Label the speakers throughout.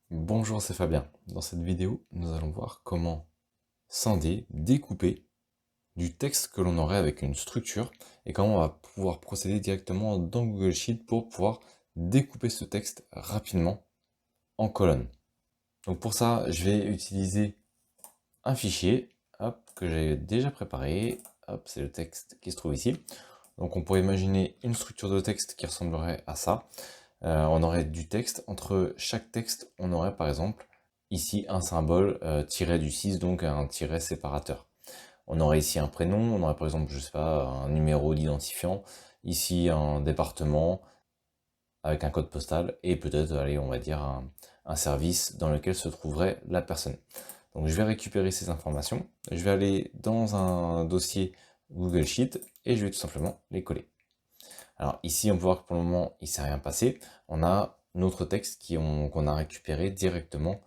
Speaker 1: Bonjour, c'est Fabien. Dans cette vidéo, nous allons voir comment scinder, découper du texte que l'on aurait avec une structure et comment on va pouvoir procéder directement dans Google Sheet pour pouvoir découper ce texte rapidement en colonnes. Donc pour ça, je vais utiliser un fichier hop, que j'ai déjà préparé. Hop, c'est le texte qui se trouve ici. Donc on pourrait imaginer une structure de texte qui ressemblerait à ça. On aurait du texte. Entre chaque texte, on aurait par exemple ici un symbole tiré du 6, donc un tiret séparateur. On aurait ici un prénom, on aurait par exemple, je sais pas, un numéro d'identifiant, ici un département avec un code postal, et peut-être, allez, on va dire un service dans lequel se trouverait la personne. Donc je vais récupérer ces informations, je vais aller dans un dossier Google Sheet, et je vais tout simplement les coller. Alors ici, on peut voir que pour le moment, il ne s'est rien passé. On a notre texte qu'on a récupéré directement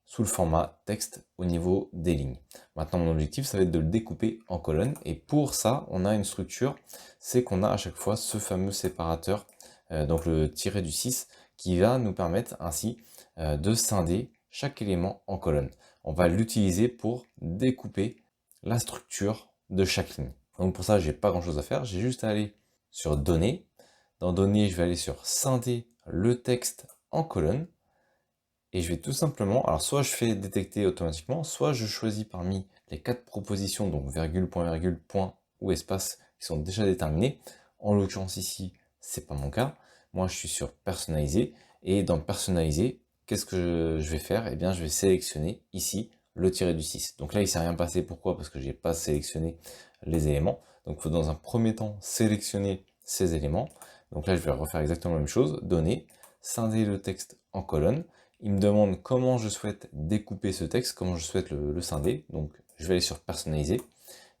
Speaker 1: sous le format texte au niveau des lignes. Maintenant, mon objectif, ça va être de le découper en colonnes. Et pour ça, on a une structure, c'est qu'on a à chaque fois ce fameux séparateur, donc le tiret du 6, qui va nous permettre ainsi de scinder chaque élément en colonnes. On va l'utiliser pour découper la structure de chaque ligne. Donc pour ça, j'ai pas grand chose à faire, j'ai juste à aller sur Données. Dans Données, je vais aller sur Scinder le texte en colonnes. Et je vais tout simplement, alors soit je fais détecter automatiquement, soit je choisis parmi les 4 propositions, donc virgule, point ou espace, qui sont déjà déterminées. En l'occurrence ici, c'est pas mon cas. Moi, je suis sur personnaliser. Et dans personnaliser, qu'est-ce que je vais faire? Eh bien, je vais sélectionner ici le tiret du 6. Donc là, il ne s'est rien passé. Pourquoi? Parce que je n'ai pas sélectionné les éléments. Donc, il faut dans un premier temps sélectionner ces éléments. Donc là, je vais refaire exactement la même chose. Donner, scinder le texte en colonnes. Il me demande comment je souhaite découper ce texte, comment je souhaite le scinder. Donc je vais aller sur personnaliser.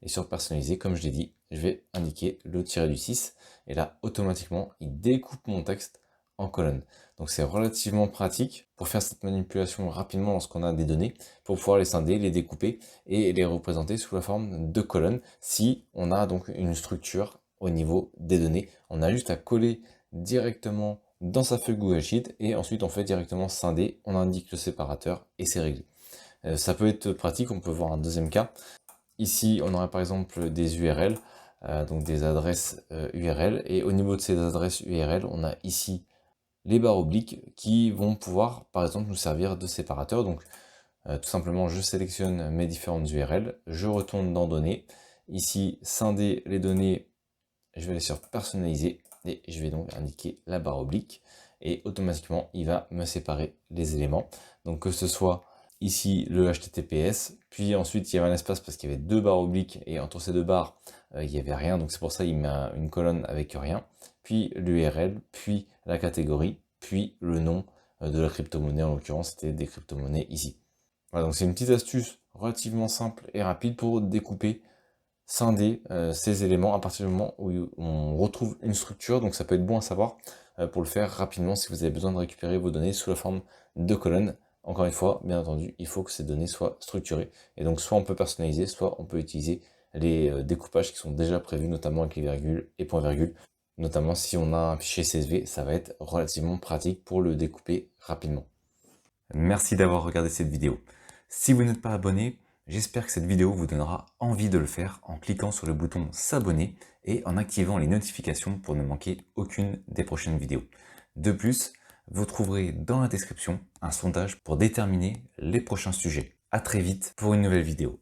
Speaker 1: Et sur personnaliser, comme je l'ai dit, je vais indiquer le tiret du 6. Et là, automatiquement, il découpe mon texte en colonnes. Donc c'est relativement pratique pour faire cette manipulation rapidement lorsqu'on a des données, pour pouvoir les scinder, les découper et les représenter sous la forme de colonnes. Si on a donc une structure au niveau des données, on a juste à coller directement dans sa feuille Google Sheet et ensuite on fait directement scinder, on indique le séparateur et c'est réglé. Ça peut être pratique, on peut voir un deuxième cas. Ici on aurait par exemple des URL, donc des adresses URL, et au niveau de ces adresses URL, on a ici les barres obliques qui vont pouvoir par exemple nous servir de séparateur. Donc tout simplement je sélectionne mes différentes URL, je retourne dans données, ici scinder les données, je vais aller sur personnaliser et je vais donc indiquer la barre oblique et automatiquement il va me séparer les éléments. Donc que ce soit ici le HTTPS, puis ensuite il y avait un espace parce qu'il y avait deux barres obliques et entre ces deux barres il n'y avait rien, donc c'est pour ça il met une colonne avec rien, puis l'URL, puis la catégorie, puis le nom de la crypto-monnaie, en l'occurrence c'était des crypto-monnaies ici. Voilà, donc c'est une petite astuce relativement simple et rapide pour découper, scinder ces éléments à partir du moment où on retrouve une structure. Donc ça peut être bon à savoir pour le faire rapidement si vous avez besoin de récupérer vos données sous la forme de colonnes. Encore une fois, bien entendu, il faut que ces données soient structurées. Et donc soit on peut personnaliser, soit on peut utiliser les découpages qui sont déjà prévus, notamment avec les virgules et points virgules. Notamment si on a un fichier CSV, ça va être relativement pratique pour le découper rapidement. Merci d'avoir regardé cette vidéo. Si vous n'êtes pas abonné, j'espère que cette vidéo vous donnera envie de le faire en cliquant sur le bouton s'abonner et en activant les notifications pour ne manquer aucune des prochaines vidéos. De plus, vous trouverez dans la description un sondage pour déterminer les prochains sujets. À très vite pour une nouvelle vidéo.